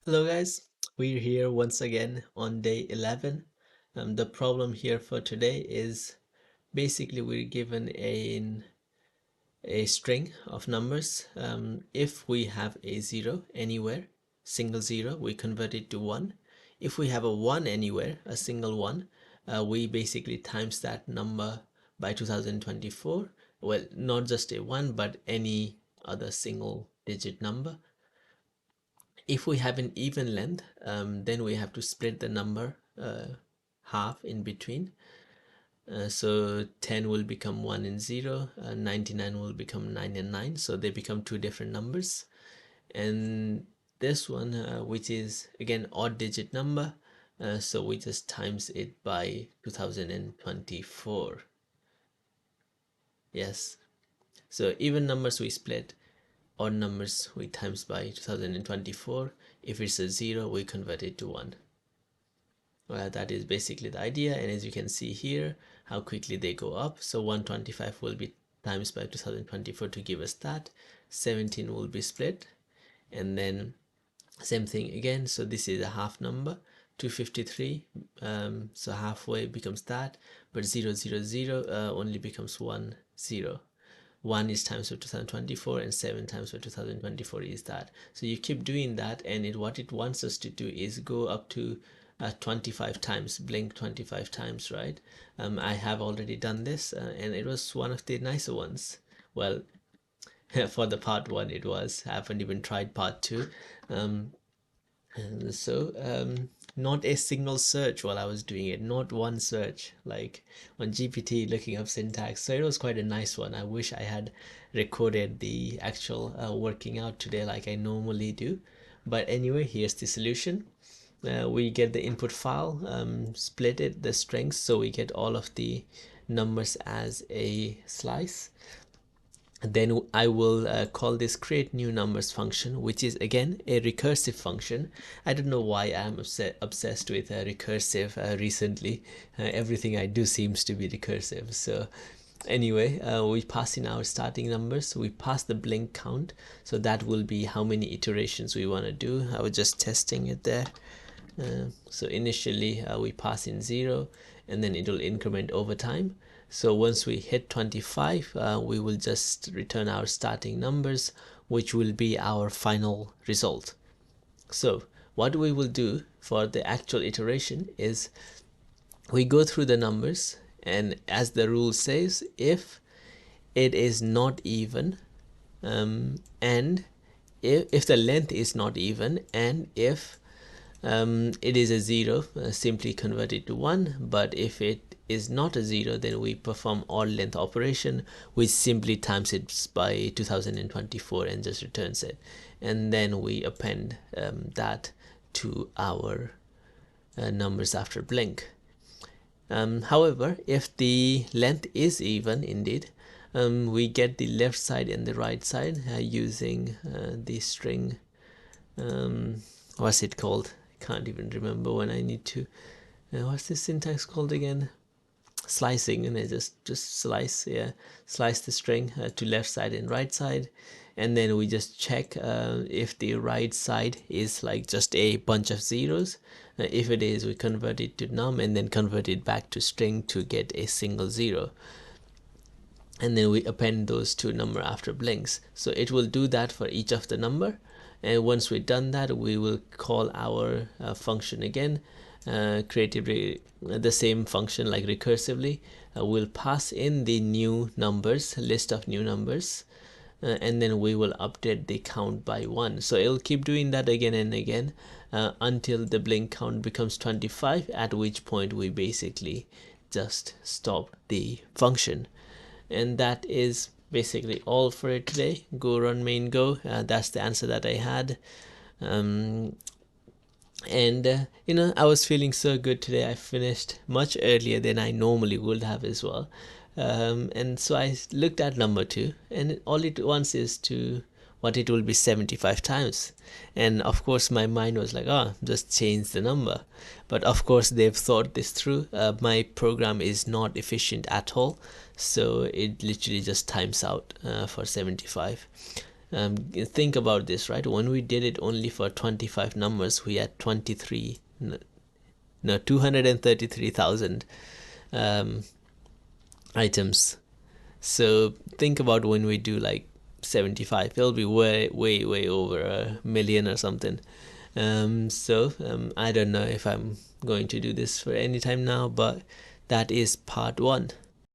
Hello guys, we're here once again on day 11. The problem here for today is basically we're given a string of numbers. If we have a 0 anywhere, single 0, we convert it to 1. If we have a 1 anywhere, a single 1, we basically times that number by 2024. Well, not just a 1 but any other single digit number. If we have an even length, then we have to split the number half in between. So 10 will become 1 and 0, 99 will become 9 and 9, so they become two different numbers. And this one, which is again odd digit number, so we just times it by 2024. Yes, so even numbers we split, odd numbers we times by 2024. If it's a 0, we convert it to 1. That is basically the idea, and as you can see here how quickly they go up. So 125 will be times by 2024 to give us that. 17 will be split, and then same thing again. So this is a half number, 253, so halfway becomes that, but 0 0 0 only becomes 1 0. 1 is times by 2024 and 7 times by 2024 is that. So you keep doing that, and what it wants us to do is go up to 25 times, blink 25 times, right? I have already done this, and it was one of the nicer ones. Well, for the part 1 it was. I haven't even tried part 2. And so not a single search while I was doing it, not one search like on GPT looking up syntax. So it was quite a nice one. I wish I had recorded the actual working out today like I normally do. But anyway, here's the solution. We get the input file, split it, the strings, so we get all of the numbers as a slice. Then I will call this create new numbers function, which is again a recursive function. I don't know why I'm obsessed with recursive recently. Everything I do seems to be recursive. So anyway, we pass in our starting numbers, we pass the blink count, so that will be how many iterations we want to do. I was just testing it there. So initially we pass in 0, and then it will increment over time. So once we hit 25, we will just return our starting numbers, which will be our final result. So what we will do for the actual iteration is we go through the numbers, and as the rule says, if it is not even, and if the length is not even, and if it is a 0, simply convert it to 1. But if it is not a 0, then we perform odd length operation, which simply times it by 2024 and just returns it. And then we append that to our numbers after blink. However, if the length is even indeed, we get the left side and the right side using the string, what's it called? Can't even remember when I need to. What's this syntax called again? Slicing, and I just slice, slice the string to left side and right side, and then we just check if the right side is like just a bunch of zeros. If it is, we convert it to num and then convert it back to string to get a single 0, and then we append those two number after blinks. So it will do that for each of the number, and once we've done that, we will call our function again, creatively, the same function like recursively. We'll pass in the new numbers, list of new numbers, and then we will update the count by 1. So it'll keep doing that again and again until the blink count becomes 25, at which point we basically just stop the function. And that is basically all for it today. Go run main go. That's the answer that I had. And I was feeling so good today. I finished much earlier than I normally would have as well. And so I looked at number 2, and all it wants is to what it will be 75 times. And of course my mind was like, oh, just change the number. But of course they've thought this through. My program is not efficient at all, so it literally just times out for 75. Think about this, right? When we did it only for 25 numbers, we had 233,000 items. So think about when we do like 75, it'll be way over a million or something. I don't know if I'm going to do this for any time now, but that is part one.